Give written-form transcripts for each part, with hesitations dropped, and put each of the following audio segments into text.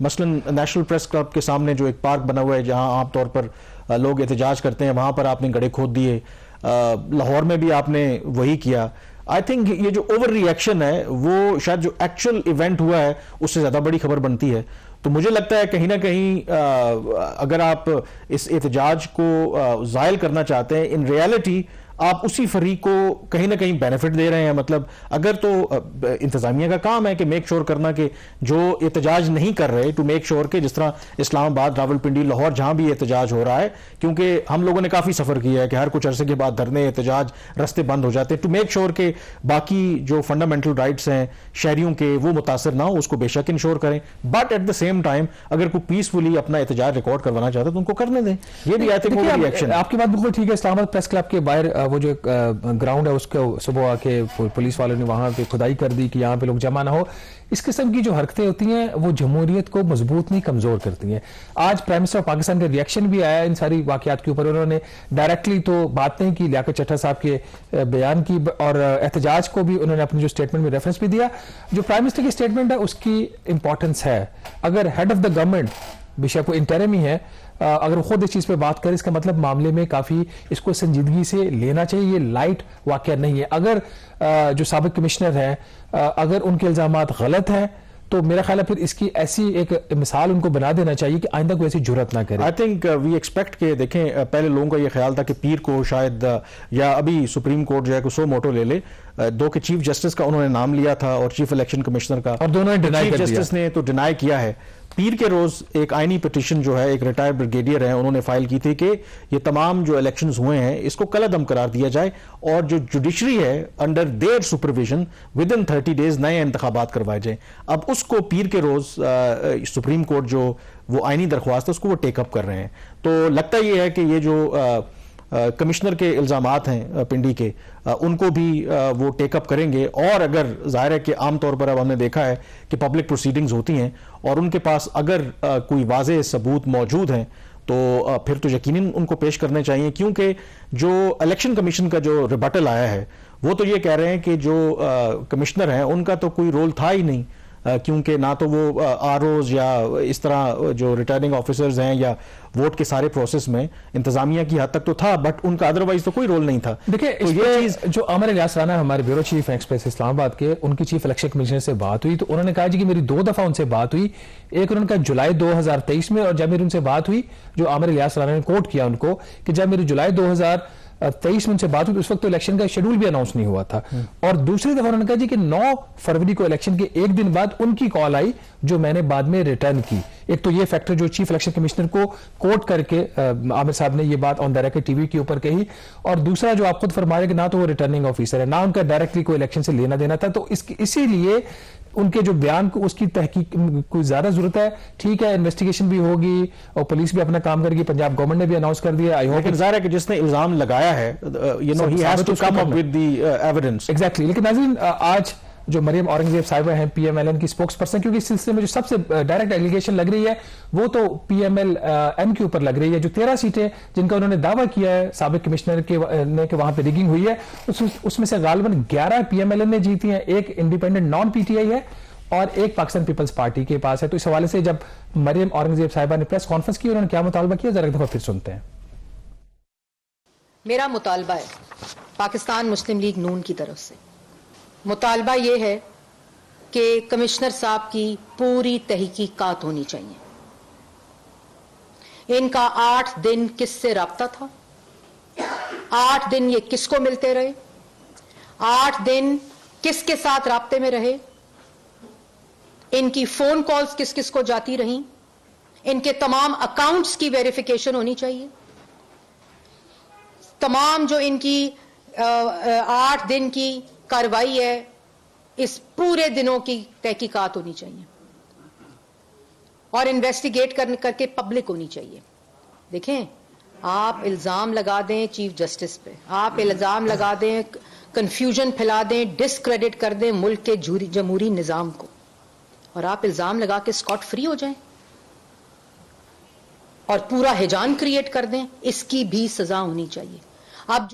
مثلاً national press club کے سامنے جو ایک پارک بنا ہوا ہے جہاں عام طور پر لوگ احتجاج کرتے ہیں, وہاں پر آپ نے گڑھے کھود دیے, لاہور میں بھی آپ نے وہی کیا. آئی تھنک یہ جو اوور ری ایکشن ہے وہ شاید جو ایکچوئل ایونٹ ہوا ہے اس سے زیادہ بڑی خبر بنتی ہے. تو مجھے لگتا ہے کہیں نہ کہیں اگر آپ اس احتجاج کو زائل کرنا چاہتے ہیں, ان ریالٹی آپ اسی فریق کو کہیں نہ کہیں بینیفٹ دے رہے ہیں. مطلب اگر تو انتظامیہ کا کام ہے کہ میک شور کرنا کہ جو احتجاج نہیں کر رہے, ٹو میک شور کہ جس طرح اسلام آباد, راولپنڈی, لاہور جہاں بھی احتجاج ہو رہا ہے, کیونکہ ہم لوگوں نے کافی سفر کیا ہے کہ ہر کچھ عرصے کے بعد دھرنے, احتجاج, رستے بند ہو جاتے ہیں, ٹو میک شور کہ باقی جو فنڈامنٹل رائٹس ہیں شہریوں کے وہ متاثر نہ ہو, اس کو بے شک انشور کریں. But at the same time اگر کوئی پیسفلی اپنا احتجاج ریکارڈ کروانا چاہتا ہے تو ان کو کرنے دیں. یہ بھی I think over reaction. آپ کی بات بالکل ٹھیک ہے. اسلام آباد پریس کلب کے باہر وہ جو گراؤنڈ ہے اس کو صبح آ کے پولیس والوں نے وہاں پہ کھدائی کر دی کہ یہاں پہ لوگ جمع نہ ہو. اس قسم کی جو حرکتیں ہوتی ہیں وہ جمہوریت کو مضبوط نہیں کمزور کرتی ہیں. آج پرائم منسٹر آف پاکستان کا ریئیکشن بھی آیا ان ساری واقعات کے اوپر. انہوں نے ڈائریکٹلی تو بات نہیں کی, لیاقت چٹھا صاحب کے بیان کی, اور احتجاج کو بھی انہوں نے اپنے جو اسٹیٹمنٹ میں ریفرنس بھی دیا. جو پرائم منسٹر کی اسٹیٹمنٹ ہے اس کی امپورٹنس ہے. اگر ہیڈ آف دا گورنمنٹ بیشک وہ انٹرم ہی ہے, اگر وہ خود اس چیز پہ بات کرے, اس کا مطلب معاملے میں کافی اس کو سنجیدگی سے لینا چاہیے. یہ لائٹ واقعہ نہیں ہے. اگر جو سابق کمشنر ہیں اگر ان کے الزامات غلط ہیں تو میرا خیال ہے پھر اس کی ایسی ایک مثال ان کو بنا دینا چاہیے کہ آئندہ کوئی ایسی جرات نہ کرے. آئی تھنک وی ایکسپیکٹ کہ دیکھیں پہلے لوگوں کا یہ خیال تھا کہ پیر کو شاید یا ابھی سپریم کورٹ جو ہے کو سو موٹو لے لے, دو کہ چیف جسٹس کا انہوں نے نام لیا تھا اور چیف الیکشن کمشنر کا, اور دونوں نے ڈینائی کر دیا. چیف جسٹس نے تو ڈینائی کیا ہے. پیر کے روز ایک آئینی پٹیشن جو ہے ایک ریٹائرڈ بریگیڈیئر ہیں انہوں نے فائل کی تھی کہ یہ تمام جو الیکشنز ہوئے ہیں اس کو کالعدم قرار دیا جائے اور جو جوڈیشری ہے under their supervision within 30 days نئے انتخابات کروائے جائیں. اب اس کو پیر کے روز سپریم کورٹ جو وہ آئینی درخواست ہے اس کو وہ ٹیک اپ کر رہے ہیں. تو لگتا یہ ہے کہ یہ جو کمشنر کے الزامات ہیں پنڈی کے ان کو بھی وہ ٹیک اپ کریں گے. اور اگر ظاہر ہے کہ عام طور پر اب ہم نے دیکھا ہے کہ پبلک پروسیڈنگز ہوتی ہیں اور ان کے پاس اگر کوئی واضح ثبوت موجود ہیں تو پھر تو یقیناً ان کو پیش کرنے چاہیے, کیونکہ جو الیکشن کمیشن کا جو ریبٹل آیا ہے وہ تو یہ کہہ رہے ہیں کہ جو کمشنر ہیں ان کا تو کوئی رول تھا ہی نہیں, کیونکہ نہ تو وہ آر اوز یا اس طرح جو ریٹرننگ آفیسرز ہیں یا ووٹ کے سارے پروسیس میں انتظامیہ کی حد تک تو تھا, بٹ ان کا ادروائز تو کوئی رول نہیں تھا. دیکھیں یہ چیز جو عامر الیاس رانا ہمارے بیورو چیف ہیں ایکسپریس اسلام آباد کے, ان کی چیف الیکشن کمیشنر سے بات ہوئی تو انہوں نے کہا جی کہ میری 2 دفعہ ان سے بات ہوئی. ایک انہوں نے کہا جولائی 2023 میں, اور جب میری ان سے بات ہوئی جو عامر الیاس رانا نے کوٹ کیا ان کو کہ جب میری جولائی 2023 میں ان سے بات ہوئی تو اس وقت تو الیکشن کا شیڈول بھی اناؤنس نہیں ہوا تھا. اور دوسری دفعہ انہوں نے کہا جی کہ 9 فروری کو الیکشن کے ایک دن بعد ان کی کال آئی جو میں نے بعد میں ریٹرن کی. ایک تو یہ فیکٹر جو چیف الیکشن کمشنر کو کوٹ کر کے عامر صاحب نے یہ بات آن دا ریکارڈ ٹی وی کے اوپر کہی, اور دوسرا جو آپ خود فرما رہے کہ نہ تو وہ ریٹرننگ آفیسر ہے نہ ان کا ڈائریکٹلی کوئی الیکشن سے لینا دینا تھا, تو اسی لیے ان کے جو بیان کو اس کی تحقیق کوئی زیادہ ضرورت ہے. ٹھیک ہے انویسٹیگیشن بھی ہوگی اور پولیس بھی اپنا کام کرے گی, پنجاب گورنمنٹ نے بھی اناؤنس کر دیا. لیکن ظاہر ہے کہ جس نے الزام لگایا ہے he has to come up with the evidence. Exactly. لیکن ناظرین آج جو مریم اورنگزیب صاحبہ ہیں پی ایم ایل این کی اسپوکس پرسن, کیونکہ اس سلسلے میں جو سب سے ڈائریکٹ ایلیگیشن لگ رہی ہے وہ تو پی ایم ایل این کے اوپر لگ رہی ہے. جو 13 سیٹیں جن کا انہوں نے دعویٰ کیا ہے سابق کمشنر نے کہ وہاں پہ ریگنگ ہوئی ہے, اس میں سے غالباً 11 پی ایم ایل این نے جیتی ہیں, ایک independent naan P T I ہے اور ایک پاکستان پیپلز پارٹی کے پاس ہے. تو اس حوالے سے جب مریم اورنگزیب صاحبہ نے پریس کانفرنس کی انہوں نے کیا مطالبہ کیا, ذرا ایک دفعہ پھر سنتے ہیں. میرا مطالبہ ہے پاکستان مسلم لیگ نون کی طرف سے, مطالبہ یہ ہے کہ کمشنر صاحب کی پوری تحقیقات ہونی چاہیے. ان کا 8 دن کس سے رابطہ تھا, 8 دن یہ کس کو ملتے رہے, 8 دن کس کے ساتھ رابطے میں رہے, ان کی فون کالز کس کس کو جاتی رہیں, ان کے تمام اکاؤنٹس کی ویریفیکیشن ہونی چاہیے. تمام جو ان کی 8 دن کی کارروائی ہے اس پورے دنوں کی تحقیقات ہونی چاہیے اور انویسٹیگیٹ کر کے پبلک ہونی چاہیے. دیکھیں آپ الزام لگا دیں چیف جسٹس پہ, آپ الزام لگا دیں, کنفیوژن پھیلا دیں, ڈسکریڈٹ کر دیں ملک کے جمہوری نظام کو, اور آپ الزام لگا کے اسکاٹ فری ہو جائیں اور پورا ہیجان کریٹ کر دیں, اس کی بھی سزا ہونی چاہیے. اب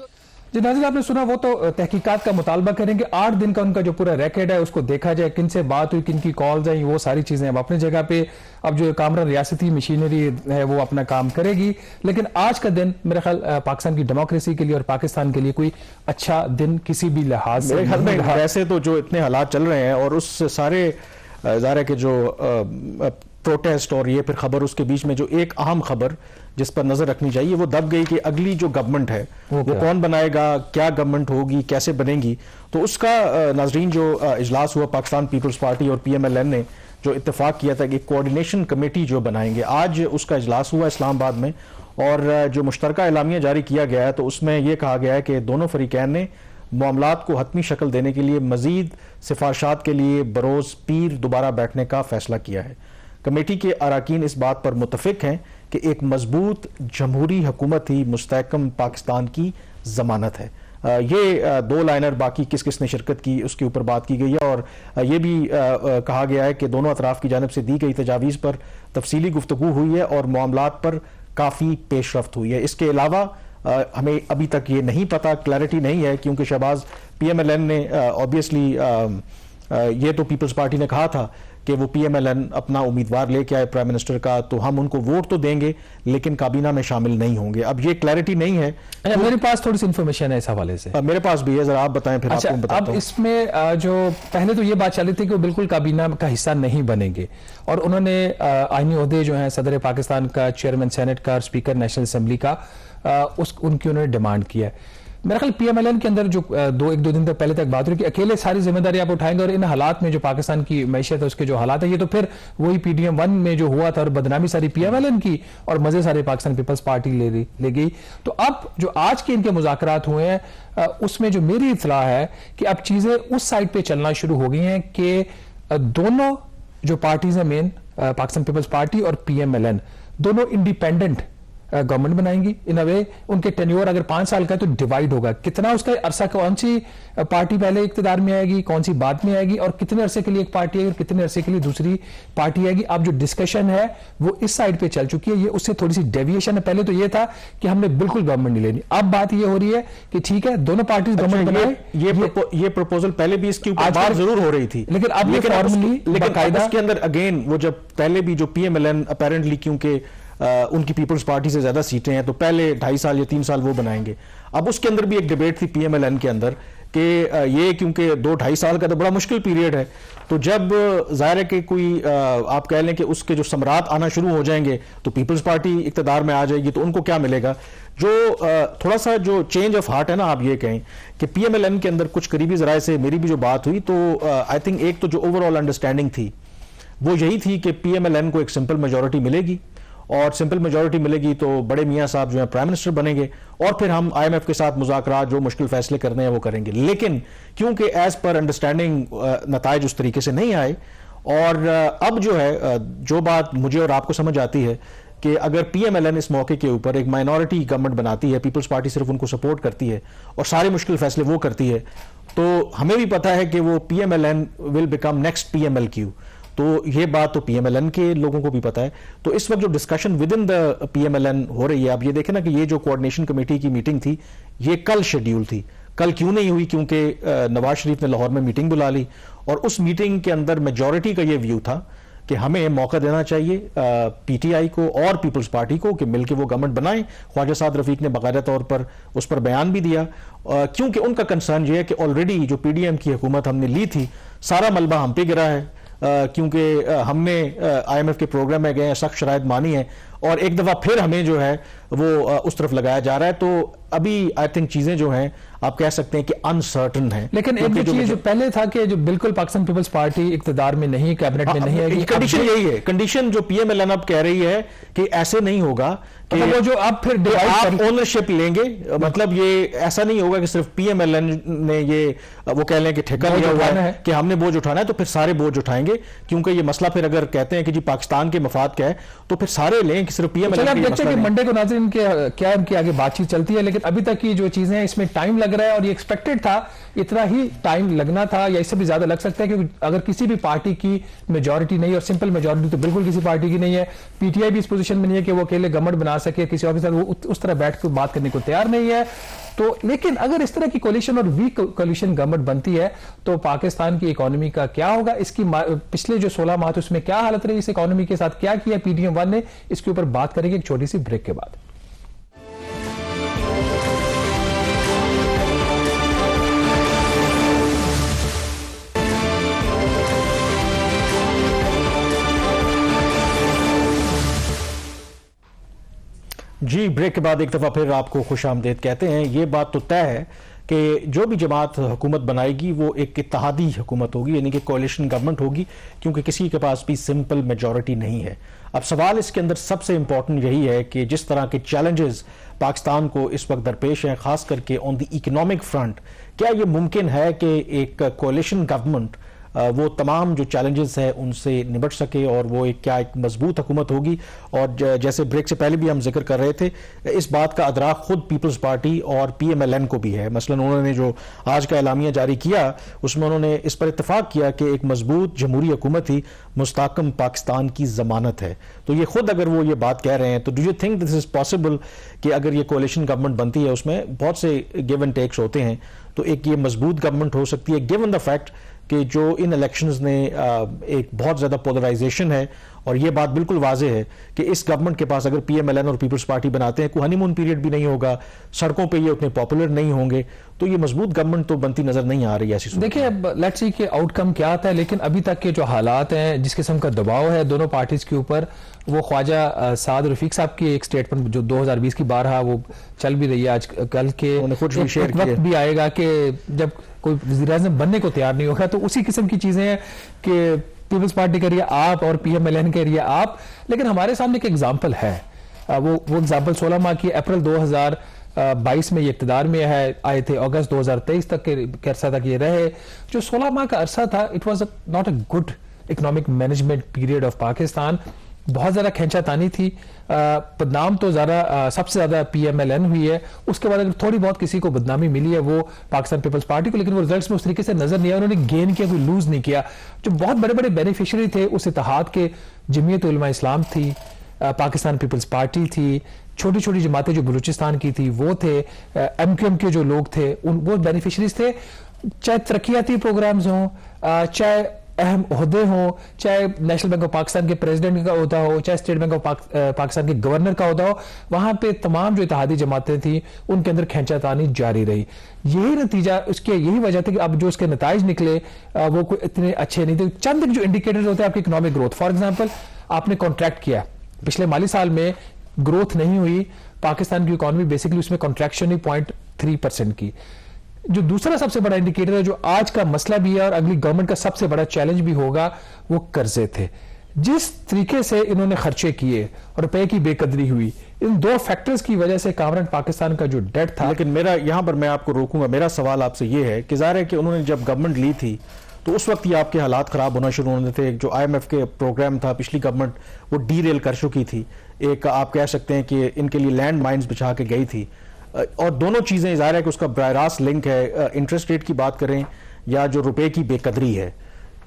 جو جی ناظرین آپ نے سنا وہ تو تحقیقات کا مطالبہ کریں گے 8 دن کا ان کا جو پورا ریکارڈ ہے اس کو دیکھا جائے کن سے بات ہوئی کن کی کالز ہیں وہ ساری چیزیں اب اپنی جگہ پہ اب جو کامران ریاستی مشینری ہے وہ اپنا کام کرے گی لیکن آج کا دن میرے خیال پاکستان کی ڈیموکریسی کے لیے اور پاکستان کے لیے کوئی اچھا دن کسی بھی لحاظ سے میں ویسے تو جو اتنے حالات چل رہے ہیں اور اس سارے ظاہر ہے کہ جو پروٹیسٹ اور یہ پھر خبر اس کے بیچ میں جو ایک اہم خبر جس پر نظر رکھنی چاہیے وہ دب گئی کہ اگلی جو گورنمنٹ ہے وہ کون بنائے گا کیا گورنمنٹ ہوگی کیسے بنے گی تو اس کا ناظرین جو اجلاس ہوا پاکستان پیپلز پارٹی اور پی ایم ایل این نے جو اتفاق کیا تھا کہ کوارڈینیشن کمیٹی جو بنائیں گے آج اس کا اجلاس ہوا اسلام آباد میں اور جو مشترکہ اعلامیہ جاری کیا گیا ہے تو اس میں یہ کہا گیا ہے کہ دونوں فریقین نے معاملات کو حتمی شکل دینے کے لیے مزید سفارشات کے لیے بروز پیر دوبارہ بیٹھنے کا فیصلہ کیا ہے کمیٹی کے اراکین اس بات پر متفق ہیں کہ ایک مضبوط جمہوری حکومت ہی مستحکم پاکستان کی ضمانت ہے یہ 2 لائنر باقی کس کس نے شرکت کی اس کے اوپر بات کی گئی ہے اور یہ بھی کہا گیا ہے کہ دونوں اطراف کی جانب سے دی گئی تجاویز پر تفصیلی گفتگو ہوئی ہے اور معاملات پر کافی پیش رفت ہوئی ہے اس کے علاوہ ہمیں ابھی تک یہ نہیں پتا کلیئرٹی نہیں ہے کیونکہ Shehbaz P M L N نے آبویسلی یہ تو پیپلز پارٹی نے کہا تھا کہ وہ پی ایم ایل این اپنا امیدوار لے کے آئے پرائم منسٹر کا تو ہم ان کو ووٹ تو دیں گے لیکن کابینہ میں شامل نہیں ہوں گے اب یہ کلیئرٹی نہیں ہے میرے پاس تھوڑی سی انفارمیشن ہے اس حوالے سے میرے پاس بھی ہے ذرا آپ بتائیں پھر آپ کو بتاتا ہوں اب اس میں جو پہلے تو یہ بات چل رہی تھی کہ وہ بالکل کابینہ کا حصہ نہیں بنیں گے اور انہوں نے آئینی عہدے جو ہیں صدر پاکستان کا چیئرمین سینٹ کا اسپیکر نیشنل اسمبلی کا ان کی انہوں نے ڈیمانڈ کیا ہے میرا خیال پی ایم ایل این کے اندر جو ایک دو دن تک پہلے تک بات ہوئی کہ اکیلے ساری ذمہ داری آپ اٹھائیں گے اور ان حالات میں جو پاکستان کی معیشت ہے اس کے جو حالات ہیں یہ تو پھر وہی پی ڈی ایم 1 میں جو ہوا تھا اور بدنامی ساری پی ایم ایل این کی اور مزے سارے پاکستان پیپلز پارٹی لے گئی تو اب جو آج کے ان کے مذاکرات ہوئے ہیں اس میں جو میری اطلاع ہے کہ اب چیزیں اس سائڈ پہ چلنا شروع ہو گئی ہیں کہ دونوں جو پارٹیز ہیں مین پاکستان پیپلز پارٹی اور پی ایم ایل این دونوں انڈیپینڈنٹ گورنمنٹ بنائیں گی ان وے ان کے ٹینیور اگر 5 سال کا ہے تو ڈیوائیڈ ہوگا کتنا اس کا عرصہ کون سی پارٹی پہلے اقتدار میں آئے گی کون سی بعد میں آئے گی اور کتنے عرصے کے لیے ایک پارٹی آئے گی اور کتنے عرصے کے لیے دوسری پارٹی آئے گی اب جو ڈسکشن ہے وہ اس سائڈ پہ چل چکی ہے یہ اس سے تھوڑی سی ڈیویشن ہے پہلے تو یہ تھا کہ ہم نے بالکل گورنمنٹ نہیں لینی اب بات یہ ہو رہی ہے کہ ٹھیک ہے دونوں پارٹیز گورنمنٹ بنائے یہ پروپوزل پہلے بھی اس کے اوپر بات ضرور ہو رہی تھی لیکن اب یہ فارملی لیکن اس کے اندر اگین وہ جب پہلے بھی جو P M L N apparently کیونکہ ان کی پیپلز پارٹی سے زیادہ سیٹیں ہیں تو پہلے 2.5 سال یا 3 سال وہ بنائیں گے اب اس کے اندر بھی ایک ڈیبیٹ تھی پی ایم ایل این کے اندر کہ یہ کیونکہ 2-2.5 سال کا تو بڑا مشکل پیریڈ ہے تو جب ظاہر ہے کہ کوئی آپ کہہ لیں کہ اس کے جو ثمرات آنا شروع ہو جائیں گے تو پیپلز پارٹی اقتدار میں آ جائے گی تو ان کو کیا ملے گا جو تھوڑا سا جو چینج آف ہارٹ ہے نا آپ یہ کہیں کہ پی ایم ایل این کے اندر کچھ قریبی ذرائع سے میری بھی جو بات ہوئی تو آئی تھنک ایک تو جو اوور آل انڈرسٹینڈنگ تھی وہ یہی تھی کہ پی ایم ایل این کو ایک سمپل میجورٹی ملے گی اور سمپل میجورٹی ملے گی تو بڑے میاں صاحب جو ہیں پرائم منسٹر بنیں گے اور پھر ہم آئی ایم ایف کے ساتھ مذاکرات جو مشکل فیصلے کرنے ہیں وہ کریں گے لیکن کیونکہ ایز پر انڈرسٹینڈنگ نتائج اس طریقے سے نہیں آئے اور اب جو ہے جو بات مجھے اور آپ کو سمجھ آتی ہے کہ اگر پی ایم ایل این اس موقع کے اوپر ایک مائنورٹی گورنمنٹ بناتی ہے پیپلز پارٹی صرف ان کو سپورٹ کرتی ہے اور سارے مشکل فیصلے وہ کرتی ہے تو ہمیں بھی پتا ہے کہ وہ P M L N will become next P M L Q تو یہ بات تو پی ایم ایل این کے لوگوں کو بھی پتا ہے تو اس وقت جو discussion with in the P M L N ہو رہی ہے اب یہ دیکھیں نا کہ یہ جو کوارڈینیشن کمیٹی کی میٹنگ تھی یہ کل شیڈیول تھی کل کیوں نہیں ہوئی کیونکہ نواز شریف نے لاہور میں میٹنگ بلا لی اور اس میٹنگ کے اندر میجورٹی کا یہ ویو تھا کہ ہمیں موقع دینا چاہیے پی ٹی آئی کو اور پیپلز پارٹی کو کہ مل کے وہ گورنمنٹ بنائیں خواجہ سعد رفیق نے باقاعدہ طور پر اس پر بیان بھی دیا کیونکہ ان کا کنسرن یہ ہے کہ آلریڈی جو پی ڈی ایم کی حکومت ہم نے لی تھی سارا ملبہ ہم پہ گرا ہے کیونکہ ہم نے آئی ایم ایف کے پروگرام میں گئے ہیں سخت شرائط مانی ہیں اور ایک دفعہ پھر ہمیں جو ہے وہ اس طرف لگایا جا رہا ہے تو ابھی آئی تھنک چیزیں جو ہیں آپ کہہ سکتے ہیں کہ انسرٹن ہیں لیکن ایک چیز جو پہلے تھا کہ جو بالکل پاکستان پیپلز پارٹی اقتدار میں نہیں کیبنٹ میں نہیں ہے کنڈیشن یہی ہے کنڈیشن جو پی ایم ایل این اب کہہ رہی ہے کہ ایسے نہیں ہوگا کہ وہ جو اب پھر آپ اونرشپ لیں گے مطلب یہ ایسا نہیں ہوگا کہ صرف پی ایم ایل این نے یہ وہ کہہ لیں کہ ٹھیکہ لیا ہوا ہے کہ ہم نے بوجھ اٹھانا ہے تو پھر سارے بوجھ اٹھائیں گے کیونکہ یہ مسئلہ پھر اگر کہتے ہیں کہ جی پاکستان کے مفاد کیا ہے تو پھر سارے لیں کہ صرف پی ایم ایل این دیکھتے ہیں کہ منڈے کو ناظرین کیا ان کی آگے بات چیت چلتی ہے لیکن ابھی تک کی جو چیزیں ہیں اس میں ٹائم لگ رہا ہے اور یہ ایکسپیکٹڈ تھا اتنا ہی ٹائم لگنا تھا یا اس سے بھی زیادہ لگ سکتا ہے کیونکہ اگر کسی بھی پارٹی کی میجورٹی نہیں اور سمپل میجورٹی تو بالکل کسی پارٹی کی نہیں ہے پی ٹی آئی بھی اس پوزیشن میں نہیں ہے کہ وہ اکیلے گورنمنٹ بنا سکے کسی اور کے ساتھ وہ اس طرح بیٹھ کے بات کرنے کو تیار نہیں ہے تو لیکن اگر اس طرح کی کولیشن اور ویک کولیشن گورنمنٹ بنتی ہے تو پاکستان کی اکانومی کا کیا ہوگا؟ اس کی پچھلے جو 16 ماہ اس میں کیا حالت رہی اس اکانومی کے ساتھ، کیا کیا PDM 1 نے، اس کے اوپر بات کریں گے ایک چھوٹی سی بریک کے بعد۔ جی بریک کے بعد ایک دفعہ پھر آپ کو خوش آمدید کہتے ہیں۔ یہ بات تو طے ہے کہ جو بھی جماعت حکومت بنائے گی وہ ایک اتحادی حکومت ہوگی، یعنی کہ کولیشن گورنمنٹ ہوگی، کیونکہ کسی کے پاس بھی سمپل میجورٹی نہیں ہے۔ اب سوال اس کے اندر سب سے امپورٹنٹ یہی ہے کہ جس طرح کے چیلنجز پاکستان کو اس وقت درپیش ہیں، خاص کر کے آن دی اکنامک فرنٹ، کیا یہ ممکن ہے کہ ایک کولیشن گورنمنٹ وہ تمام جو چیلنجز ہیں ان سے نمٹ سکے اور وہ ایک مضبوط حکومت ہوگی؟ اور جیسے بریک سے پہلے بھی ہم ذکر کر رہے تھے، اس بات کا ادراک خود پیپلز پارٹی اور PMLN کو بھی ہے۔ مثلا انہوں نے جو آج کا اعلامیہ جاری کیا اس میں انہوں نے اس پر اتفاق کیا کہ ایک مضبوط جمہوری حکومت ہی مستحکم پاکستان کی ضمانت ہے۔ تو یہ خود اگر وہ یہ بات کہہ رہے ہیں تو do you think this is possible کہ اگر یہ کولیشن گورنمنٹ بنتی ہے اس میں بہت سے گیو اینڈ ٹیکس ہوتے ہیں، تو ایک یہ مضبوط گورنمنٹ ہو سکتی ہے گیون دا فیکٹ کہ جو ان الیکشنز نے ایک بہت زیادہ پولرائزیشن ہے، اور یہ بات بالکل واضح ہے کہ اس گورنمنٹ کے پاس اگر PMLN اور پیپلز پارٹی بناتے ہیں کوئی ہنی مون پیریڈ بھی نہیں ہوگا، سڑکوں پہ یہ اتنے پاپولر نہیں ہوں گے، تو یہ مضبوط گورنمنٹ تو بنتی نظر نہیں آ رہی ایسی صورت۔ دیکھیں اب لیٹس سی کہ آؤٹ کم کیا آتا ہے، لیکن ابھی تک کے جو حالات ہیں، جس قسم کا دباؤ ہے دونوں پارٹیز کے اوپر، وہ خواجہ سعد رفیق صاحب کی ایک سٹیٹمنٹ جو 2020 کی بارہا وہ چل بھی رہی ہے آج کل کے، ایک وقت بھی آئے گا کہ جب کوئی وزیر اعظم بننے کو تیار نہیں ہوگا، تو اسی قسم کی چیزیں ہیں کہ پیپلز پارٹی کریے آپ اور PMLN کریے آپ، لیکن ہمارے سامنے ایک ایگزامپل ہے، وہ ایگزامپل 16 ماہ کی اپریل 2022 میں یہ اقتدار میں آئے تھے، اگست 2023 تک کے عرصہ تک یہ رہے۔ جو 16 ماہ کا عرصہ تھا it was not a good economic management period of Pakistan, بہت زیادہ کھینچا تانی تھی، بدنام تو سب سے زیادہ PMLN ہوئی ہے، اس کے بعد اگر تھوڑی بہت کسی کو بدنامی ملی ہے وہ پاکستان پیپلز پارٹی کو، لیکن وہ ریزلٹس میں اس طریقے سے نظر نہیں آیا، انہوں نے گین کیا، کوئی لوز نہیں کیا۔ جو بہت بڑے بڑے بینیفیشری تھے اس اتحاد کے، جمعیت علماء اسلام تھی، پاکستان پیپلز پارٹی تھی، چھوٹی چھوٹی جماعتیں جو بلوچستان کی تھی وہ تھے، MQM کے جو لوگ تھے وہ بینیفیشریز تھے، چاہے ترقیاتی پروگرامز ہوں، چاہے اہم عہدے ہوں، چاہے نیشنل بینک آف پاکستان کے پریزیڈنٹ کا عہدہ ہو، چاہے اسٹیٹ بینک آف پاکستان کے گورنر کا عہدہ ہو، وہاں پہ تمام جو اتحادی جماعتیں تھیں ان کے اندر کھینچا تانی جاری رہی۔ یہی نتیجہ، اس کے یہی وجہ تھی کہ اب جو اس کے نتائج نکلے وہ کوئی اتنے اچھے نہیں تھے۔ چند جو انڈیکیٹرز ہوتے ہیں آپ کی اکنامک گروتھ، فار ایگزامپل آپ نے کانٹریکٹ کیا، پچھلے مالی سال میں گروتھ نہیں ہوئی پاکستان کی اکانومی، بیسکلی اس میں کنٹریکشن ہی 0.3% کی۔ جو دوسرا سب سے بڑا انڈیکیٹر ہے جو آج کا مسئلہ بھی ہے اور اگلی گورنمنٹ کا سب سے بڑا چیلنج بھی ہوگا، وہ قرضے تھے۔ جس طریقے سے انہوں نے خرچے کیے اور روپے کی بے قدری ہوئی، ان دو فیکٹرز کی وجہ سے کامران پاکستان کا جو ڈیٹ تھا۔ لیکن میرا یہاں پر میں آپ کو روکوں گا، میرا سوال آپ سے یہ ہے کہ ظاہر ہے کہ انہوں نے جب گورنمنٹ لی تھی تو اس وقت یہ آپ کے حالات خراب ہونا شروع ہونے تھے، جو IMF کے پروگرام تھا پچھلی گورنمنٹ وہ ڈی ریل کر چکی تھی، ایک آپ کہہ سکتے ہیں کہ ان کے لیے لینڈ مائنز بچھا کے گئی تھی، اور دونوں چیزیں ظاہر ہے کہ اس کا براہ راست لنک ہے، انٹرسٹ ریٹ کی بات کریں یا جو روپے کی بے قدری ہے۔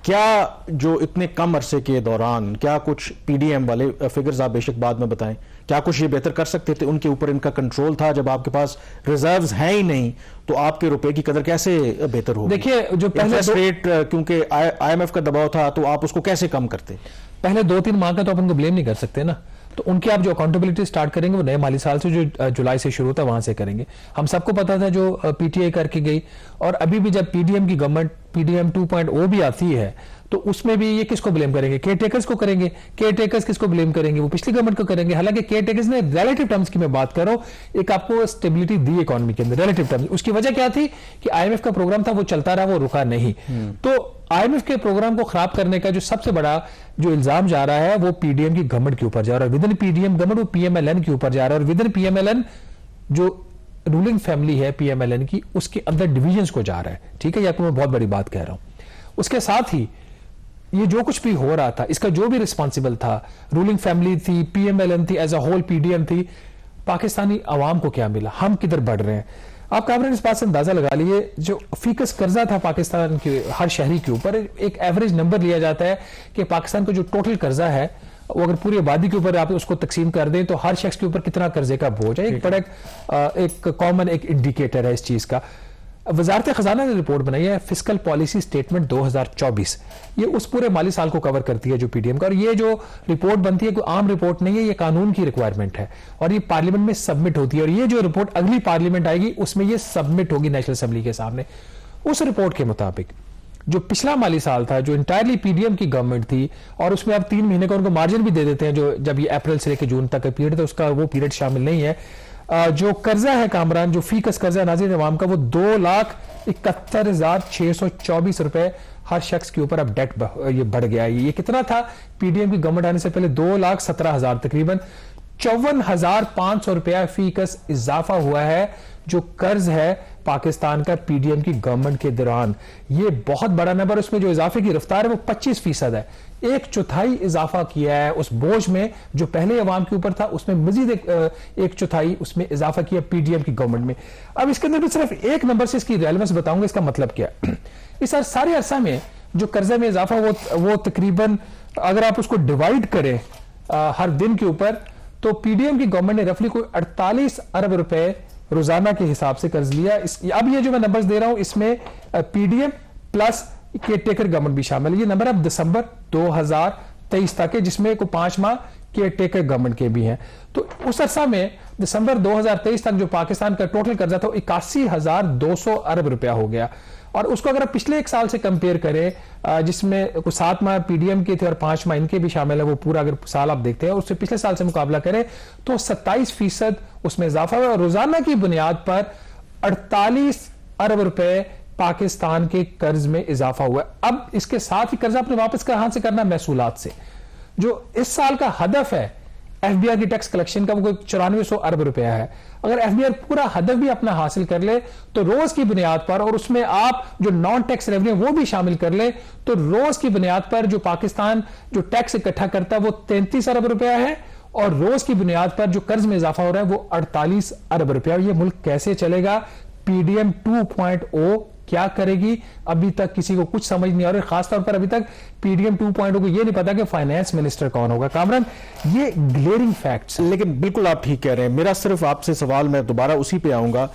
کیا جو اتنے کم عرصے کے دوران کیا کچھ PDM والے فگرز آپ بے شک بعد میں بتائیں، کیا کچھ یہ بہتر کر سکتے تھے؟ ان کے اوپر ان کا کنٹرول تھا، جب آپ کے پاس ریزروز ہیں ہی نہیں تو آپ کے روپے کی قدر کیسے بہتر ہوگی؟ دیکھیے جو پہلے انٹرسٹ ریٹ کیونکہ IMF کا دباؤ تھا تو آپ اس کو کیسے کم کرتے؟ پہلے 2-3 ماہ کا تو آپ ان کو بلیم نہیں کر سکتے نا، تو ان کی آپ جو اکاؤنٹیبلٹی سٹارٹ کریں گے وہ نئے مالی سال سے جو جولائی سے شروع ہوتا ہے وہاں سے کریں گے۔ ہم سب کو پتا تھا جو PTI کر کے گئی، اور ابھی بھی جب PDM کی گورنمنٹ PDM 2.0 بھی آتی ہے تو اس میں بھی یہ کس کو بلیم کریں گے؟ کیئر ٹیکرز کو کریں گے۔ کیئر ٹیکرز کس کو بلیم کریں گے؟ وہ پچھلی گورنمنٹ کو کریں گے، حالانکہ کیئر ٹیکرز نے ریلیٹو ٹرمز کی میں بات کر رہا ہوں، ایک آپ کو اسٹیبلٹی دی اکانومی کے اندر ریلیٹو ٹرمز۔ اس کی وجہ کیا تھی کہ IMF کا پروگرام تھا وہ چلتا رہا، وہ رکا نہیں۔ تو IMF کے پروگرام کو خراب کرنے کا جو سب سے بڑا جو الزام جا رہا ہے وہ PDM کی گورنمنٹ کے اوپر جا رہا ہے، ودن PDM گورنمنٹ وہ PMLN کے اوپر جا رہا ہے، اور ودن PMLN جو رولنگ فیملی ہے PMLN کی اس کے اندر ڈویژنز کو جا رہا ہے۔ ٹھیک ہے، یہ آپ کو میں بہت بڑی بات کہہ رہا ہوں۔ اس کے ساتھ ہی یہ جو کچھ بھی ہو رہا تھا اس کا جو بھی ریسپانسبل تھا، رولنگ فیملی تھی، PMLN تھی، ایز اے ہول PDM تھی، پاکستانی عوام کو کیا ملا؟ ہم کدھر بڑھ رہے ہیں؟ آپ کامران اس بات سے اندازہ لگا لیے، جو فیکس قرضہ تھا پاکستان کے ہر شہری کے اوپر، ایک ایوریج نمبر لیا جاتا ہے کہ پاکستان کا جو ٹوٹل قرضہ ہے وہ اگر پوری آبادی کے اوپر آپ اس کو تقسیم کر دیں تو ہر شخص کے اوپر کتنا قرضے کا بوجھ ہے، ایک بڑا ایک کامن ایک انڈیکیٹر ہے اس چیز کا. وزارت خزانہ نے رپورٹ بنائی ہے فسکل پالیسی سٹیٹمنٹ 2024، یہ اس پورے مالی سال کو کور کرتی ہے جو پی ڈی ایم کا، اور یہ جو رپورٹ بنتی ہے کوئی عام رپورٹ نہیں ہے، یہ قانون کی ریکوائرمنٹ ہے اور یہ پارلیمنٹ میں سبمٹ ہوتی ہے، اور یہ جو رپورٹ اگلی پارلیمنٹ آئے گی اس میں یہ سبمٹ ہوگی نیشنل اسمبلی کے سامنے. اس رپورٹ کے مطابق جو پچھلا مالی سال تھا جو انٹائرلی پی ڈی ایم کی گورنمنٹ تھی، اور اس میں اب 3 مہینے کا ان کو مارجن بھی دے دیتے ہیں، جو جب یہ اپریل سے لے کے جون تک کا پیریڈ تھا اس کا وہ پیریڈ شامل نہیں ہے. جو قرضہ ہے کامران، جو فی کس قرضہ ناظرین عوام کا، وہ 2,71,624 روپے ہر شخص کے اوپر اب ڈیٹ یہ بڑھ گیا ہے. یہ کتنا تھا پی ڈی ایم کی گورنمنٹ آنے سے پہلے؟ 2,17,000 تقریباً 54,500 روپیہ فی کس اضافہ ہوا ہے جو قرض ہے پاکستان کا پی ڈی ایم کی گورنمنٹ کے دوران. یہ بہت بڑا نمبر، اس میں جو اضافے کی رفتار ہے وہ 25% ہے، 1/4 اضافہ کیا ہے اس بوجھ میں جو پہلے عوام کے اوپر تھا، اس میں مزید 1/4 اس میں اضافہ کیا پی ڈی ایم کی گورنمنٹ میں. اب اس کے اندر بھی صرف ایک نمبر سے اس کی ریلیونس بتاؤں گا، اس کا مطلب کیا. اس سارے عرصہ میں جو قرضے میں اضافہ وہ تقریباً اگر آپ اس کو ڈیوائڈ کریں ہر دن کے اوپر، تو پی ڈی ایم کی گورنمنٹ نے رفلی کوئی 48 ارب روپے روزانہ کے حساب سے قرض لیا. اب یہ جو میں نمبرز دے رہا ہوں اس میں P D M plus caretaker government بھی شامل ہے. یہ نمبر اب دسمبر 2023 تک ہے، جس میں کوئی 5 ماہ کیئر ٹیکر گورنمنٹ کے بھی ہیں. تو اس عرصہ میں دسمبر 2023 تک جو پاکستان کا ٹوٹل قرضہ تھا وہ 81,200 ارب روپیہ ہو گیا. اور اس کو اگر آپ پچھلے ایک سال سے کمپیئر کریں جس میں 7 ماہ پی ڈی ایم کے تھے اور 5 ماہ ان کے بھی شامل ہے، وہ پورا اگر سال آپ دیکھتے ہیں اس سے پچھلے سال سے مقابلہ کریں تو 27% اس میں اضافہ ہوا، اور روزانہ کی بنیاد پر 48 ارب روپے پاکستان کے قرض میں اضافہ ہوا ہے. اب اس کے ساتھ ہی قرض اپنے واپس کہاں سے کرنا؟ محصولات سے. جو اس سال کا ہدف ہے ایف بی آر کی ٹیکس کلیکشن کا وہ کوئی 9400 ارب روپیہ ہے. اگر ایف بی آر پورا ہدف بھی اپنا حاصل کر لے تو روز کی بنیاد پر، اور اس میں آپ جو نان ٹیکس ریونیو وہ بھی شامل کر لے، تو روز کی بنیاد پر جو پاکستان جو ٹیکس اکٹھا کرتا ہے وہ 33 ارب روپیہ ہے، اور روز کی بنیاد پر جو قرض میں اضافہ ہو رہا ہے وہ 48 ارب روپیہ. یہ ملک کیسے چلے گا؟ پی ڈی ایم 2.0 کیا کرے گی؟ ابھی تک کسی کو کچھ سمجھ نہیں آ رہی، خاص طور پر ابھی تک پی ڈی ایم 2.0 کو یہ نہیں پتا کہ فائنانس منسٹر کون ہوگا. کامران، یہ گلیئرنگ فیکٹس. لیکن بالکل آپ ٹھیک کہہ رہے ہیں. میرا صرف آپ سے سوال، میں دوبارہ اسی پہ آؤں گا.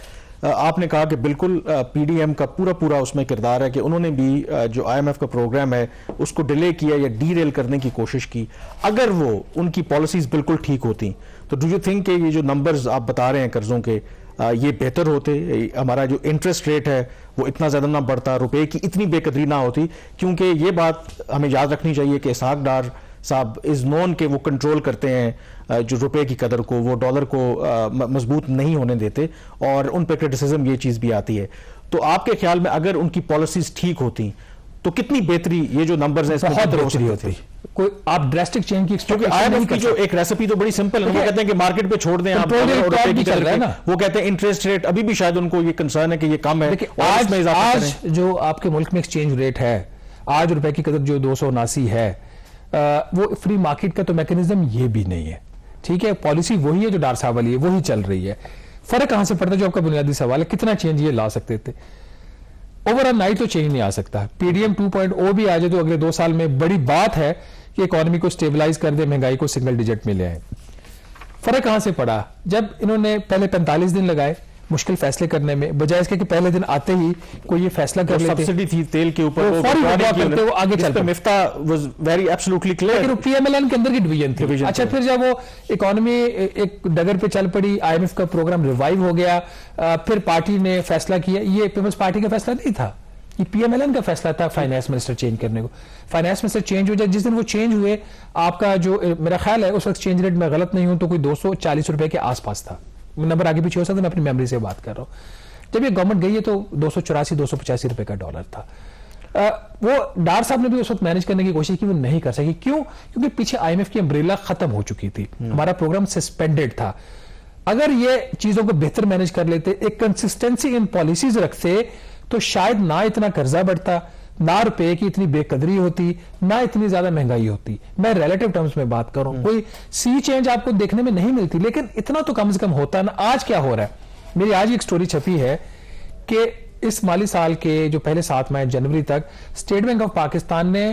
آپ نے کہا کہ بالکل پی ڈی ایم کا پورا اس میں کردار ہے کہ انہوں نے بھی جو آئی ایم ایف کا پروگرام ہے اس کو ڈیلے کیا یا ڈی ریل کرنے کی کوشش کی. اگر وہ ان کی پالیسیز بالکل ٹھیک ہوتی تو ڈو یو تھنک کہ یہ جو نمبرز آپ بتا رہے ہیں قرضوں کے یہ بہتر ہوتے؟ ہمارا جو انٹرسٹ ریٹ ہے وہ اتنا زیادہ نہ بڑھتا، روپے کی اتنی بے قدری نہ ہوتی؟ کیونکہ یہ بات ہمیں یاد رکھنی چاہیے کہ اسحاق ڈار صاحب از نون کہ وہ کنٹرول کرتے ہیں جو روپے کی قدر کو، وہ ڈالر کو مضبوط نہیں ہونے دیتے، اور ان پہ کرٹیسزم یہ چیز بھی آتی ہے. تو آپ کے خیال میں اگر ان کی پالیسیز ٹھیک ہوتی تو کتنی بہتری یہ جو نمبرز ہیں اس میں بہت بہتری ہوتی؟ کوئی آپ ڈریسٹک چینج کی ایکسپیکٹیشن نہیں کر سکتے. جو ایک ریسیپی تو بڑی سمپل ہے، وہ کہتے ہیں کہ مارکیٹ پہ چھوڑ دیں آپ، وہ کہتے ہیں انٹرسٹ ریٹ ابھی بھی شاید ان کو یہ کنسرن ہے کہ یہ کم ہے. آج جو آپ کے ملک میں ایکسچینج ریٹ ہے، آج روپے کی قدر جو 279 ہے، وہ فری مارکیٹ کا تو میکنزم یہ بھی نہیں ہے. ٹھیک ہے، پالیسی وہی ہے جو ڈار صاحب والی ہے، وہی چل رہی ہے. فرق کہاں سے پڑتا ہے جو آپ کا بنیادی سوال ہے؟ کتنا چینج یہ لا سکتے تھے؟ اوور آل نائٹ تو چینج نہیں آ سکتا. پی ڈی ایم 2.0 بھی آ جائے تو اگلے 2 سال میں بڑی بات ہے کہ اکانومی کو سٹیبلائز کر دے، مہنگائی کو سنگل ڈیجٹ میں لے آئے. فرق کہاں سے پڑا؟ جب انہوں نے پہلے 45 دن لگائے مشکل فیصلے کرنے میں، بجائے اس کے کہ پہلے دن آتے ہی کوئی یہ فیصلہ کر لیتے. سبسڈی تھی تیل کے اوپر، وہ آگے چلتے. مفتاح واز ویری ایبسولوٹلی کلیئر، لیکن پی ایم ایل این کے اندر کی ڈویژن تھی. اچھا، پھر جب وہ اکانومی ایک ڈگر پہ چل پڑی، آئی ایم ایف کا پروگرام ریوائیو ہو گیا، پھر پارٹی نے فیصلہ کیا. یہ پیپلز پارٹی کا فیصلہ نہیں تھا، یہ پی ایم ایل این کا فیصلہ تھا فائنانس منسٹر چینج کرنے کو. فائنانس منسٹر چینج ہو جائے، جس دن وہ چینج ہوئے آپ کا جو میرا خیال ہے اس وقت چینج ریٹ میں غلط نہیں ہوں تو کوئی 240 روپے کے آس پاس تھا. نمبر آگے پیچھے ہو سکتا ہے، میں اپنی میموری سے بات کر رہا ہوں. جب یہ گورنمنٹ گئی ہے تو 284-285 روپے کا ڈالر تھا. وہ ڈار صاحب نے بھی اس وقت مینج کرنے کی کوشش کی، وہ نہیں کر سکی. کیوں؟ کیونکہ پیچھے آئی ایم ایف کی امبریلا ختم ہو چکی تھی، ہمارا پروگرام سسپینڈڈ تھا. اگر یہ چیزوں کو بہتر مینج کر لیتے، ایک کنسسٹنسی ان پالیسیز رکھتے، تو شاید نہ اتنا قرضہ بڑھتا، نہ روپے کی اتنی بے قدری ہوتی، نہ اتنی زیادہ مہنگائی ہوتی. میں ریلیٹو ٹرمز میں بات کروں، کوئی سی چینج آپ کو دیکھنے میں نہیں ملتی، لیکن اتنا تو کم سے کم ہوتا نا. آج کیا ہو رہا ہے؟ میری آج ایک سٹوری چھپی ہے کہ اس مالی سال کے جو پہلے 7 ماہ جنوری تک اسٹیٹ بینک آف پاکستان نے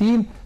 3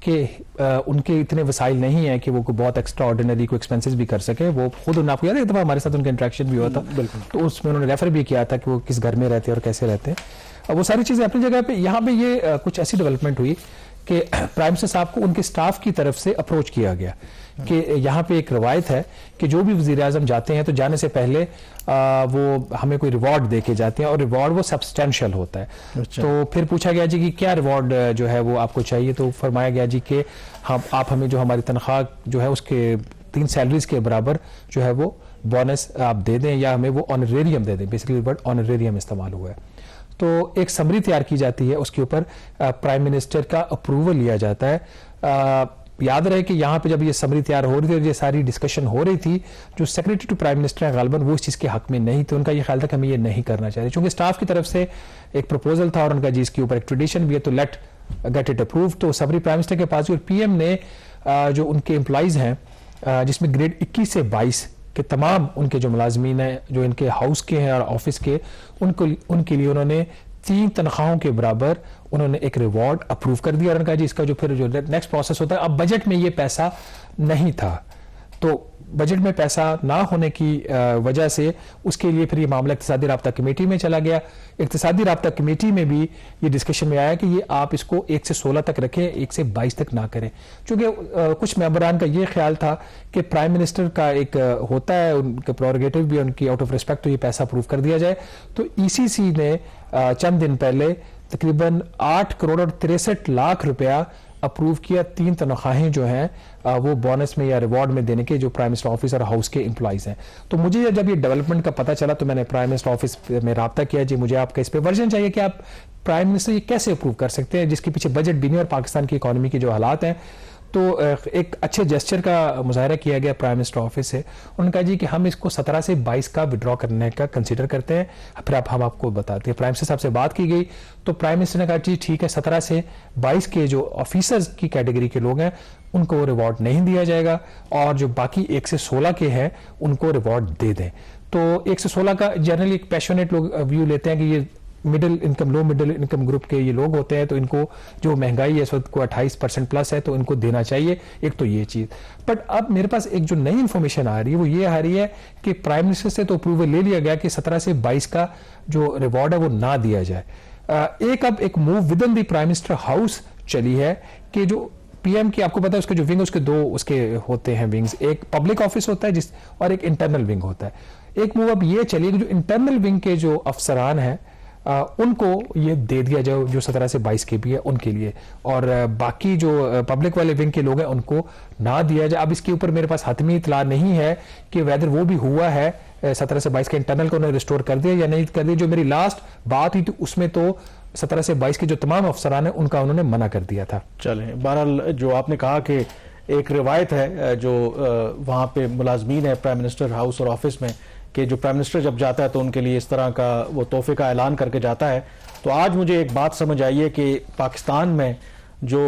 کہ ان کے اتنے وسائل نہیں ہیں کہ وہ کوئی بہت ایکسٹرا آرڈینری کوئی ایکسپینسز بھی کر سکے. وہ خود انہوں نے آپ کو یاد ہے ایک دفعہ ہمارے ساتھ ان کا انٹریکشن بھی ہوا تھا, تو اس میں انہوں نے ریفر بھی کیا تھا کہ وہ کس گھر میں رہتے ہیں اور کیسے رہتے ہیں. وہ ساری چیزیں اپنی جگہ پہ. یہاں پہ یہ کچھ ایسی ڈیولپمنٹ ہوئی کہ پرائم منسٹر صاحب کو ان کے سٹاف کی طرف سے اپروچ کیا گیا کہ یہاں پہ ایک روایت ہے کہ جو بھی وزیر اعظم جاتے ہیں تو جانے سے پہلے وہ ہمیں کوئی ریوارڈ دے کے جاتے ہیں, اور ریوارڈ وہ سبسٹینشیل ہوتا ہے. تو پھر پوچھا گیا جی کہ کیا ریوارڈ جو ہے وہ آپ کو چاہیے, تو فرمایا گیا جی کہ آپ ہمیں جو ہماری تنخواہ جو ہے اس کے 3 سیلریز کے برابر جو ہے وہ بونس آپ دے دیں, یا ہمیں وہ آنریریم دے دیں. بیسیکلی ورڈ آنریریم استعمال ہوا ہے. تو ایک سمری تیار کی جاتی ہے, اس کے اوپر پرائم منسٹر کا اپروول لیا جاتا ہے. یاد رہے کہ یہاں پہ جب یہ سمری تیار ہو رہی تھی اور یہ ساری ڈسکشن ہو رہی تھی, جو سیکریٹری ٹو پرائم منسٹر ہیں غالباً وہ اس چیز کے حق میں نہیں تھے. ان کا یہ خیال تھا کہ ہمیں یہ نہیں کرنا چاہیے, چونکہ اسٹاف کی طرف سے ایک پروپوزل تھا اور ان کا جی اس کے اوپر ایک ٹریڈیشن بھی ہے, تو لیٹ گیٹ اٹ اپروو. تو سمری پرائم منسٹر کے پاس, اور پی ایم نے جو ان کے امپلائیز ہیں جس میں گریڈ 21 سے 22 کہ تمام ان کے جو ملازمین ہیں جو ان کے ہاؤس کے ہیں اور آفس کے, ان کے لیے انہوں نے 3 تنخواہوں کے برابر انہوں نے ایک ریوارڈ اپروو کر دیا. اور ان کا جی اس کا جو پھر جو نیکسٹ پروسیس ہوتا ہے, اب بجٹ میں یہ پیسہ نہیں تھا, تو بجٹ میں پیسہ نہ ہونے کی وجہ سے اس کے لیے پھر یہ معاملہ اقتصادی رابطہ کمیٹی میں چلا گیا. اقتصادی رابطہ کمیٹی میں بھی یہ ڈسکشن میں آیا کہ یہ آپ اس کو 1 سے 16 تک رکھیں, 1 سے 22 تک نہ کریں, چونکہ کچھ ممبران کا یہ خیال تھا کہ پرائم منسٹر کا ایک ہوتا ہے ان کا پروگیٹو بھی, ان کی آؤٹ آف ریسپیکٹ تو یہ پیسہ اپروو کر دیا جائے. تو ECC نے چند دن پہلے تقریباً 8 کروڑ اور 63 لاکھ روپیہ اپروو کیا 3 تنخواہیں جو ہیں وہ بونس میں یا ریوارڈ میں دینے کے, جو پرائم منسٹر آفس اور ہاؤس کے امپلائیز ہیں. تو مجھے جب یہ ڈیولپمنٹ کا پتہ چلا تو میں نے پرائم منسٹر آفس میں رابطہ کیا, جی مجھے آپ کا اس پہ ورژن چاہیے کہ آپ پرائم منسٹر یہ کیسے اپروو کر سکتے ہیں جس کے پیچھے بجٹ بھی نہیں اور پاکستان کی اکانومی کے جو حالات ہیں. تو ایک اچھے جسچر کا مظاہرہ کیا گیا پرائم منسٹر آفس سے. انہوں نے کہا جی کہ ہم اس کو 17 سے 22 کا وڈرا کرنے کا کنسیڈر کرتے ہیں, پھر ہم آپ کو بتاتے ہیں. پرائم منسٹر صاحب سے بات کی گئی تو پرائم منسٹر نے کہا جی ٹھیک ہے 17 سے 22 کے جو آفیسرز کی کیٹیگری کے لوگ ہیں ان کو ریوارڈ نہیں دیا جائے گا, اور جو باقی 1 سے 16 کے ہیں ان کو ریوارڈ دے دیں. تو 1 سے 16 کا جنرلی ایک پیشنیٹ لوگ ویو لیتے ہیں کہ یہ مڈل انکم لو مڈل انکم گروپ کے یہ لوگ ہوتے ہیں, تو ان کو جو مہنگائی ہے اس وقت کو 28% پلس ہے تو ان کو دینا چاہیے. ایک تو یہ چیز. بٹ اب میرے پاس ایک جو نئی انفارمیشن آ رہی ہے وہ یہ آ رہی ہے کہ پرائم منسٹر سے تو اپروول لے لیا گیا کہ 17 سے 22 کا جو ریوارڈ ہے وہ نہ دیا جائے. ایک move with in the prime minister house چلی ہے کہ جو پی ایم کی آپ کو پتا ہے اس کے جو ونگ اس کے 2 اس کے ہوتے ہیں ونگز, ایک پبلک آفس ہوتا ہے اور ایک انٹرنل ونگ ہوتا ہے. ایک موو اب یہ چلی کہ جو انٹرنل ونگ کے جو افسران ہیں ان کو یہ دے دیا جائے جو 17 سے 22 کے بھی ہے ان کے لیے, اور باقی جو پبلک والے ونگ کے لوگ ہیں ان کو نہ دیا جائے. اب اس کے اوپر میرے پاس حتمی اطلاع نہیں ہے کہ ویدر وہ بھی ہوا ہے 17 سے 22 کے انٹرنل کو انہوں نے ریسٹور کر دیا یا نہیں کر دیا. جو میری لاسٹ بات ہوئی تھی اس میں تو 17 سے 22 کے جو تمام افسران ہیں ان کا انہوں نے منع کر دیا تھا. چلیں, بہرحال جو آپ نے کہا کہ ایک روایت ہے جو وہاں پہ ملازمین ہے پرائم منسٹر ہاؤس اور آفس میں کہ جو پرائم منسٹر جب جاتا ہے تو ان کے لیے اس طرح کا وہ تحفے کا اعلان کر کے جاتا ہے. تو آج مجھے ایک بات سمجھ آئی ہے کہ پاکستان میں جو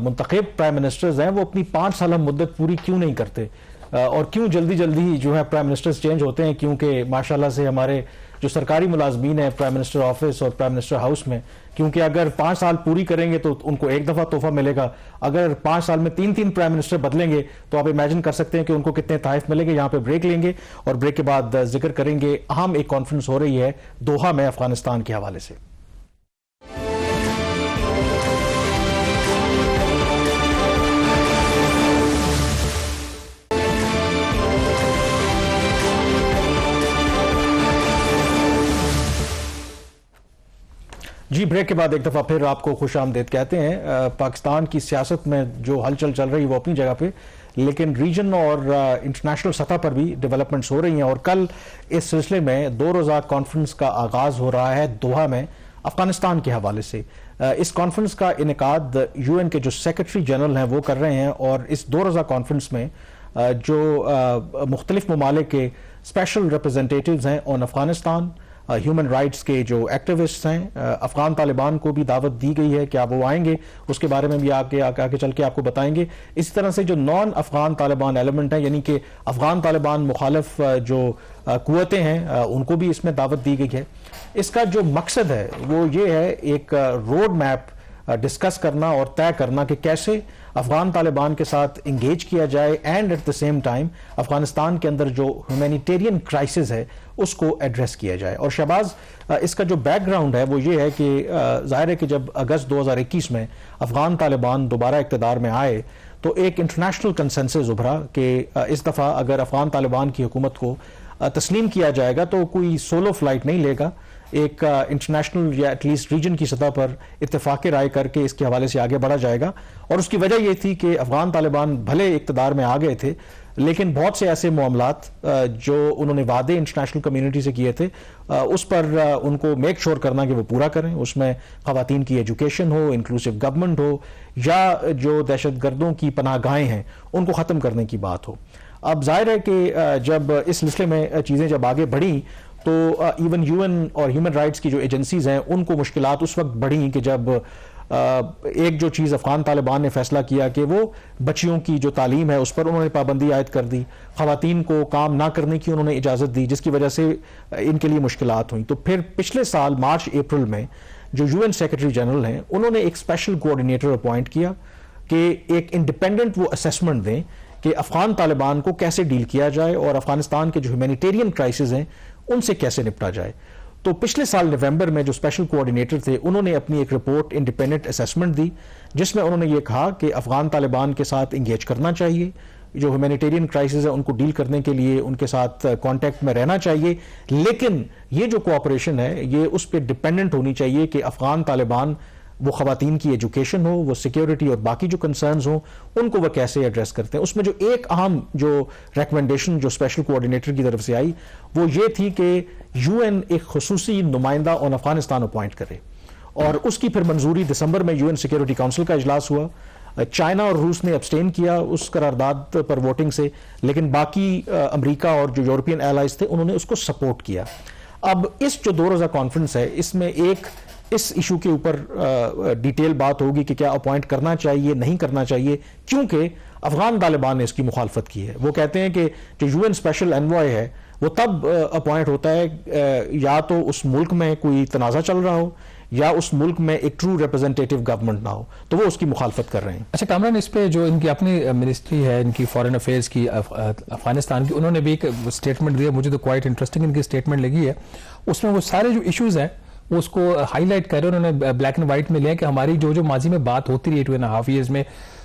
منتخب پرائم منسٹرز ہیں وہ اپنی 5 سالہ مدت پوری کیوں نہیں کرتے, اور کیوں جلدی جلدی جو ہے پرائم منسٹرز چینج ہوتے ہیں, کیونکہ ماشاءاللہ سے ہمارے جو سرکاری ملازمین ہیں پرائم منسٹر آفس اور پرائم منسٹر ہاؤس میں, کیونکہ اگر 5 سال پوری کریں گے تو ان کو ایک دفعہ تحفہ ملے گا, اگر 5 سال میں 3 پرائم منسٹر بدلیں گے تو آپ امیجن کر سکتے ہیں کہ ان کو کتنے تحائف ملیں گے. یہاں پہ بریک لیں گے اور بریک کے بعد ذکر کریں گے. اہم ایک کانفرنس ہو رہی ہے دوحہ میں افغانستان کے حوالے سے. جی بریک کے بعد ایک دفعہ پھر آپ کو خوش آمدید کہتے ہیں. پاکستان کی سیاست میں جو ہلچل چل رہی ہے وہ اپنی جگہ پہ, لیکن ریجن اور انٹرنیشنل سطح پر بھی ڈیولپمنٹس ہو رہی ہیں, اور کل اس سلسلے میں 2 روزہ کانفرنس کا آغاز ہو رہا ہے دوحہ میں افغانستان کے حوالے سے. اس کانفرنس کا انعقاد UN کے جو سیکرٹری جنرل ہیں وہ کر رہے ہیں, اور اس 2 روزہ کانفرنس میں جو مختلف ممالک کے اسپیشل ریپرزنٹیٹیوز ہیں آن افغانستان, ہیومن رائٹس کے جو ایکٹیوسٹس ہیں, افغان طالبان کو بھی دعوت دی گئی ہے کہ آپ وہ آئیں گے, اس کے بارے میں بھی آگے چل کے آپ کو بتائیں گے. اسی طرح سے جو نان افغان طالبان ایلیمنٹ ہیں, یعنی کہ افغان طالبان مخالف جو قوتیں ہیں ان کو بھی اس میں دعوت دی گئی ہے. اس کا جو مقصد ہے وہ یہ ہے ایک روڈ میپ ڈسکس کرنا اور طے کرنا کہ کیسے افغان طالبان کے ساتھ انگیج کیا جائے and at the same time Afghanistan کے اندر جو ہیومینیٹیرین کرائسس ہے اس کو ایڈریس کیا جائے. اور شہباز اس کا جو بیک گراؤنڈ ہے وہ یہ ہے کہ ظاہر ہے کہ جب اگست 2021 میں افغان طالبان دوبارہ اقتدار میں آئے تو ایک انٹرنیشنل کنسنسس ابھرا کہ اس دفعہ اگر افغان طالبان کی حکومت کو تسلیم کیا جائے گا تو کوئی سولو فلائٹ نہیں لے گا, ایک انٹرنیشنل یا ایٹ لیسٹ ریجن کی سطح پر اتفاق رائے کر کے اس کے حوالے سے آگے بڑھا جائے گا. اور اس کی وجہ یہ تھی کہ افغان طالبان بھلے اقتدار میں آ گئے تھے لیکن بہت سے ایسے معاملات جو انہوں نے وعدے انٹرنیشنل کمیونٹی سے کیے تھے اس پر ان کو میک شور کرنا کہ وہ پورا کریں. اس میں خواتین کی ایجوکیشن ہو, انکلوسیو گورنمنٹ ہو, یا جو دہشت گردوں کی پناہ گاہیں ہیں ان کو ختم کرنے کی بات ہو. اب ظاہر ہے کہ جب اس سلسلے میں چیزیں جب آگے بڑھیں تو ایون یو این اور ہیومن رائٹس کی جو ایجنسیز ہیں ان کو مشکلات اس وقت بڑھیں کہ جب ایک جو چیز افغان طالبان نے فیصلہ کیا کہ وہ بچیوں کی جو تعلیم ہے اس پر انہوں نے پابندی عائد کر دی, خواتین کو کام نہ کرنے کی انہوں نے اجازت دی, جس کی وجہ سے ان کے لیے مشکلات ہوئیں. تو پھر پچھلے سال مارچ اپریل میں جو یو این سیکرٹری جنرل ہیں انہوں نے ایک اسپیشل کوآرڈینیٹر اپوائنٹ کیا کہ ایک انڈیپینڈنٹ وہ اسیسمنٹ دیں کہ افغان طالبان کو کیسے ڈیل کیا جائے اور افغانستان کے جو ہیومینیٹیرین کرائسز ہیں ان سے کیسے نپٹا جائے. تو پچھلے سال نومبر میں جو اسپیشل کوآرڈینیٹر تھے انہوں نے اپنی ایک رپورٹ انڈیپینڈنٹ اسیسمنٹ دی جس میں انہوں نے یہ کہا کہ افغان طالبان کے ساتھ انگیج کرنا چاہیے, جو ہیومینیٹیرین کرائسز ہیں ان کو ڈیل کرنے کے لیے ان کے ساتھ کانٹیکٹ میں رہنا چاہیے, لیکن یہ جو کوآپریشن ہے یہ اس پہ ڈیپینڈنٹ ہونی چاہیے کہ افغان طالبان وہ خواتین کی ایجوکیشن ہو, وہ سیکیورٹی اور باقی جو کنسرنز ہوں ان کو وہ کیسے ایڈریس کرتے ہیں. اس میں جو ایک اہم جو ریکمنڈیشن جو اسپیشل کوآرڈینیٹر کی طرف سے آئی وہ یہ تھی کہ یو این ایک خصوصی نمائندہ آن افغانستان اپوائنٹ کرے, اور اس کی پھر منظوری دسمبر میں یو این سیکیورٹی کونسل کا اجلاس ہوا. چائنا اور روس نے ابسٹین کیا اس قرارداد پر ووٹنگ سے, لیکن باقی امریکہ اور جو یورپین ایلائز تھے انہوں نے اس کو سپورٹ کیا. اب اس جو 2 روزہ کانفرنس ہے اس میں ایک اس ایشو کے اوپر ڈیٹیل بات ہوگی کہ کیا اپوائنٹ کرنا چاہیے نہیں کرنا چاہیے, کیونکہ افغان طالبان نے اس کی مخالفت کی ہے. وہ کہتے ہیں کہ جو یو این اسپیشل انوائے ہے وہ تب اپوائنٹ ہوتا ہے یا تو اس ملک میں کوئی تنازع چل رہا ہو یا اس ملک میں ایک ٹرو ریپرزینٹیٹیو گورنمنٹ نہ ہو, تو وہ اس کی مخالفت کر رہے ہیں. اچھا کامران, اس پہ جو ان کی اپنی منسٹری ہے ان کی فارن افیئرز کی افغانستان کی, انہوں نے بھی ایک اسٹیٹمنٹ دیا, مجھے تو کوائٹ انٹرسٹنگ ان کی اسٹیٹمنٹ لگی ہے. اس میں وہ سارے جو ایشوز ہیں وہ اس کو ہائی لائٹ کر رہے ہیں, انہوں نے بلیک اینڈ وائٹ میں لیا کہ ہماری جو ماضی میں بات ہوتی رہی 2.5 ایئرز میں,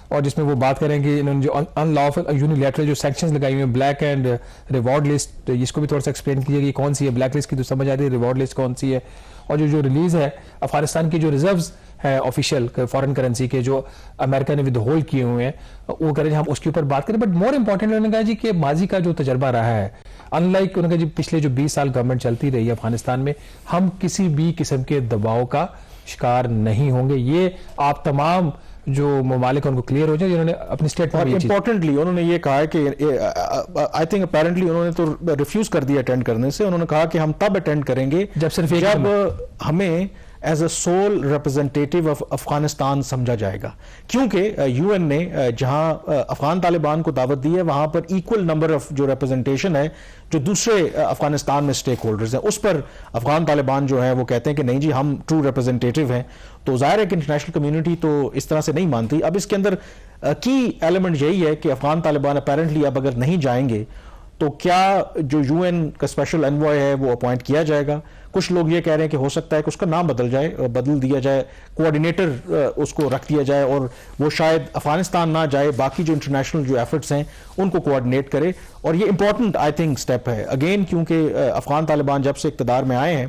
اور جس میں وہ بات کریں کہ انہوں نے جو ان لافل یونیلیٹرل جو سینکشنز لگائی ہوئی ہیں, بلیک اینڈ ریوارڈ لسٹ, اس کو بھی تھوڑا سا ایکسپلین کیجیے کہ کون سی ہے بلیک لسٹ کی تو سمجھ آتی ہے, ریوارڈ لسٹ کون سی ہے, اور جو ریلیز ہے افغانستان کی جو ریزروز ہے آفیشیل فارن کرنسی کے جو امریکہ نے ود ہولڈ کیے ہوئے ہیں وہ کریں, ہم اس کے اوپر بات کریں. بٹ مور امپورٹنٹ انہوں نے کہا جی کہ ماضی کا جو تجربہ رہا ہے, ان لائک انہوں نے کہا جی پچھلے جو 20 سال گورنمنٹ چلتی رہی ہے افغانستان میں, ہم کسی بھی قسم کے دباؤ کا شکار نہیں ہوں گے. یہ آپ تمام جو ممالک ان کو کلیئر ہو جائے, جنہوں نے اپنی اسٹیٹمنٹ میں امپورٹنٹلی انہوں نے یہ کہا ہے کہ آئی تھنک اپیرنٹلی انہوں نے تو ریفیوز کر دیا اٹینڈ کرنے سے. انہوں نے کہا کہ ہم تب اٹینڈ کریں گے جب ہمیں as a civil representative of Afghanistan سمجھا جائے گا, کیونکہ یو این نے جہاں افغان طالبان کو دعوت دی ہے وہاں پر ایکول نمبر آف جو ریپرزینٹیشن ہے جو دوسرے افغانستان میں اسٹیک ہولڈرز ہیں اس پر افغان طالبان جو ہے وہ کہتے ہیں کہ نہیں جی ہم ٹرو ریپرزینٹیٹیو ہیں. تو ظاہر ہے کہ انٹرنیشنل کمیونٹی تو اس طرح سے نہیں مانتی. اب اس کے اندر کی ایلیمنٹ یہی ہے کہ افغان طالبان اپیرنٹلی اب اگر نہیں جائیں گے تو کیا جو یو این کا اسپیشل انوائے ہے وہ اپوائنٹ کیا جائے گا. کچھ لوگ یہ کہہ رہے ہیں کہ ہو سکتا ہے کہ اس کا نام بدل دیا جائے, کوآرڈینیٹر اس کو رکھ دیا جائے اور وہ شاید افغانستان نہ جائے, باقی جو انٹرنیشنل جو ایفرٹس ہیں ان کو کوآرڈینیٹ کرے. اور یہ امپورٹنٹ آئی تھنک اسٹیپ ہے اگین, کیونکہ افغان طالبان جب سے اقتدار میں آئے ہیں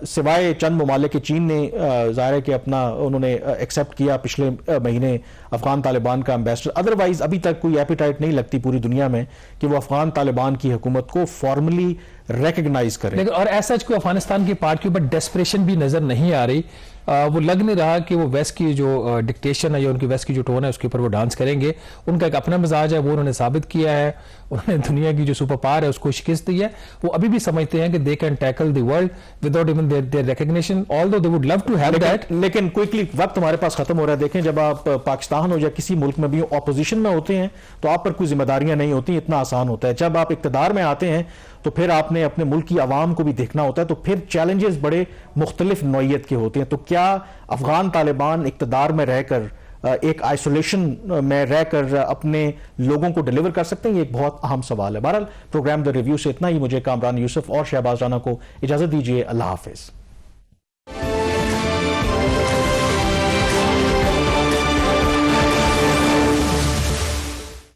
سوائے چند ممالک کے, چین نے ظاہر ہے کہ اپنا انہوں نے ایکسیپٹ کیا پچھلے مہینے افغان طالبان کا امبیسڈر, ادروائز ابھی تک کوئی ایپیٹائٹ نہیں لگتی پوری دنیا میں کہ وہ افغان طالبان کی حکومت کو فارملی ریکگنائز کرے. اور ایسا کوئی افغانستان کی پارٹ کے اوپر ڈیسپریشن بھی نظر نہیں آ رہی, وہ لگ نہیں رہا کہ وہ ویسٹ کی جو ڈکٹیشن ہے یا ان کی ویسٹ کی جو ٹون ہے اس کے اوپر وہ ڈانس کریں گے. ان کا ایک اپنا مزاج ہے, وہ انہوں نے ثابت کیا ہے, انہوں نے دنیا کی جو سپر پاور ہے اس کو شکست دی ہے. وہ ابھی بھی سمجھتے ہیں کہ they can tackle the world without even their recognition, although they would love to have that. لیکن کوئکلی وقت ہمارے پاس ختم ہو رہا ہے. دیکھیں جب آپ پاکستان ہو یا کسی ملک میں بھی اپوزیشن میں ہوتے ہیں تو آپ پر کوئی ذمہ داریاں نہیں ہوتی, اتنا آسان ہوتا ہے. جب آپ اقتدار میں آتے ہیں تو پھر آپ نے اپنے ملک کی عوام کو بھی دیکھنا ہوتا ہے, تو پھر چیلنجز بڑے مختلف نوعیت کے ہوتے ہیں. تو کیا افغان طالبان اقتدار میں رہ کر ایک آئسولیشن میں رہ کر اپنے لوگوں کو ڈیلیور کر سکتے ہیں؟ یہ ایک بہت اہم سوال ہے. بہرحال پروگرام دا ریویو سے اتنا ہی. مجھے کامران یوسف اور شہباز رانا کو اجازت دیجیے. اللہ حافظ.